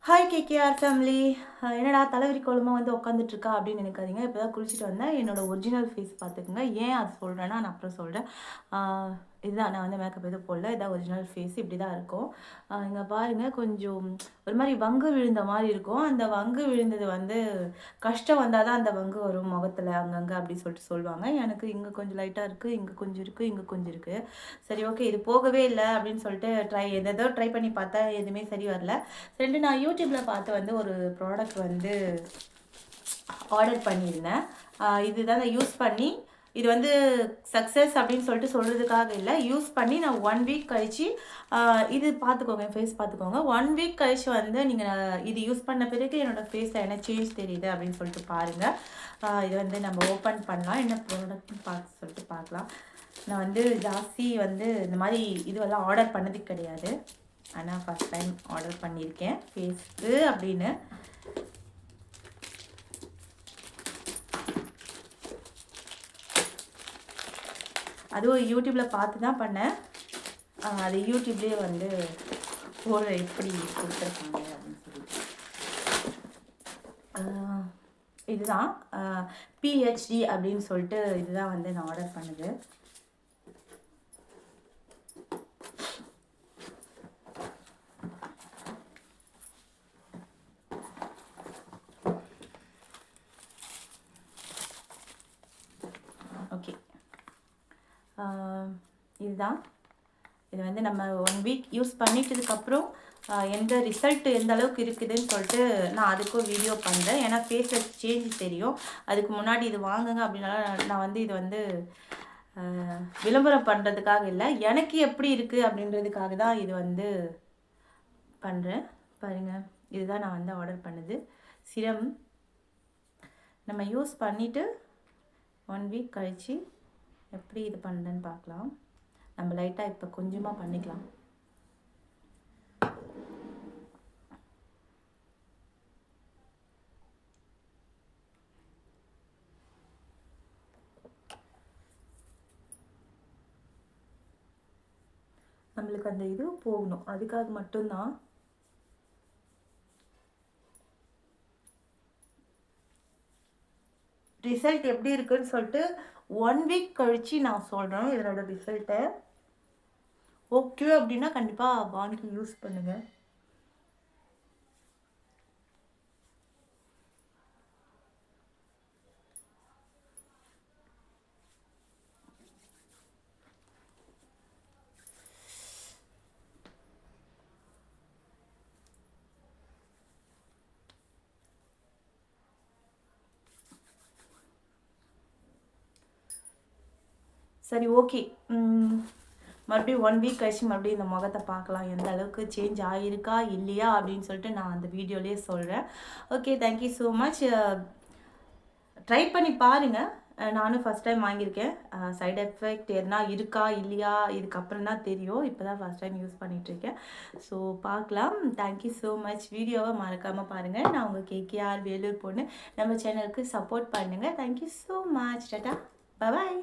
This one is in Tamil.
Hi KKR family. என்னடா தலைவலி கோலமா வந்து உட்காந்துட்ருக்கா அப்படின்னு நினைக்காதீங்க. இப்போ தான் குளிச்சுட்டு வந்தேன். என்னோடய ஒரிஜினல் ஃபேஸ் பார்த்துக்குங்க. ஏன் அது சொல்கிறேன்னா நான் அப்புறம் சொல்கிறேன். இதுதான் நான் வந்து மேக்கப் எதுவும் போடல. இதான் ஒரிஜினல் ஃபேஸ். இப்படி தான் இருக்கும். இங்கே பாருங்கள், கொஞ்சம் ஒரு மாதிரி வங்கு விழுந்த மாதிரி இருக்கும். அந்த வங்கு விழுந்தது வந்து கஷ்டம் வந்தால் தான் அந்த வங்கு வரும் முகத்தில் அங்கங்கே அப்படி சொல்லிட்டு சொல்லுவாங்க. எனக்கு இங்கே கொஞ்சம் லைட்டாக இருக்குது, இங்கே கொஞ்சம் இருக்குது, இங்கே கொஞ்சம் இருக்குது. சரி, ஓகே, இது போகவே இல்லை அப்படின்னு சொல்லிட்டு எதோ ட்ரை பண்ணி பார்த்தா எதுவுமே சரி வரல. ரெண்டு நான் யூடியூப்பில் பார்த்து வந்து ஒரு ப்ராடக்ட் வந்து ஆர்டர் பண்ணியிருந்தேன். இதுதான் நான் யூஸ் பண்ணி இது வந்து சக்ஸஸ் அப்படின்னு சொல்லிட்டு சொல்கிறதுக்காக இல்லை. யூஸ் பண்ணி நான் 1 வீக் கழித்து இது பார்த்துக்கோங்க, ஃபேஸ் பார்த்துக்கோங்க. 1 வீக் கழித்து வந்து நீங்கள் இது யூஸ் பண்ண பிறகு என்னோடய ஃபேஸில் என்ன சேஞ்ச் தெரியுது அப்படின்னு சொல்லிட்டு பாருங்கள். இது வந்து நம்ம ஓப்பன் பண்ணலாம், என்ன ப்ராடக்ட்னு பார்த்து சொல்லிட்டு பார்க்கலாம். நான் வந்து ஜாஸ்தி வந்து இந்த மாதிரி இதுவெல்லாம் ஆர்டர் பண்ணது கிடையாது. ஆனால் ஃபஸ்ட் டைம் ஆர்டர் பண்ணியிருக்கேன் ஃபேஸ்க்கு அப்படின்னு. அதுவும் யூடியூப்பில் பார்த்து தான் பண்ணேன். அது யூடியூப்லேயே வந்து எப்படி கொடுத்துருக்காங்க அப்படின்னு சொல்லிட்டு. இதுதான் பிஹெச்டி அப்படின்னு சொல்லிட்டு இதுதான் வந்து நான் ஆர்டர் பண்ணுது. ஓகே, இதுதான். இது வந்து நம்ம 1 வீக் யூஸ் பண்ணிட்டதுக்கப்புறம் எந்த ரிசல்ட் எந்த அளவுக்கு இருக்குதுன்னு சொல்லிட்டு நான் அதுக்கும் வீடியோ பண்ணுறேன். ஏன்னா ஃபேஸில் சேஞ்ச் தெரியும். அதுக்கு முன்னாடி இது வாங்குங்க அப்படின்னால நான் வந்து இது வந்து விளம்பரம் பண்ணுறதுக்காக இல்லை, எனக்கு எப்படி இருக்குது அப்படின்றதுக்காக தான் இது வந்து பண்ணுறேன். பாருங்கள், இதுதான் நான் வந்து ஆர்டர் பண்ணுது. சிரம் நம்ம யூஸ் பண்ணிவிட்டு 1 வீக் கழித்து எப்படி இது பண்ணுறேன்னு பார்க்கலாம். நம்ம லைட்டாக இப்போ கொஞ்சமாக பண்ணிக்கலாம். நம்மளுக்கு அந்த இது போகணும், அதுக்காக மட்டும்தான். ரிசல்ட் எப்படி இருக்குன்னு சொல்லிட்டு 1 வீக் கழித்து நான் சொல்கிறேன் இதனோட ரிசல்ட்டை. ஓகே அப்படின்னா கண்டிப்பாக வாங்கி யூஸ் பண்ணுங்கள். சரி, ஓகே. மறுபடியும் 1 வீக் கழிச்சு மறுபடியும் இந்த முகத்தை பார்க்கலாம், எந்த அளவுக்கு சேஞ்ச் ஆகிருக்கா இல்லையா அப்படின்னு சொல்லிட்டு நான் அந்த வீடியோலேயே சொல்கிறேன். Okay, thank you so much. Try பண்ணி பாருங்கள். நானும் ஃபஸ்ட் டைம் வாங்கியிருக்கேன். சைடு எஃபெக்ட் எதுனா இருக்கா இல்லையா இதுக்கப்புறம் தான் தெரியும். இப்போ தான் ஃபஸ்ட் டைம் யூஸ் பண்ணிகிட்ருக்கேன். ஸோ பார்க்கலாம். Thank you so much. வீடியோவை மறக்காமல் பாருங்கள். நான் உங்கள் கேகேஆர் வேலூர் பொண்ணு. நம்ம சேனலுக்கு சப்போர்ட் பண்ணுங்கள். Thank you so much. டாடா, பாய்.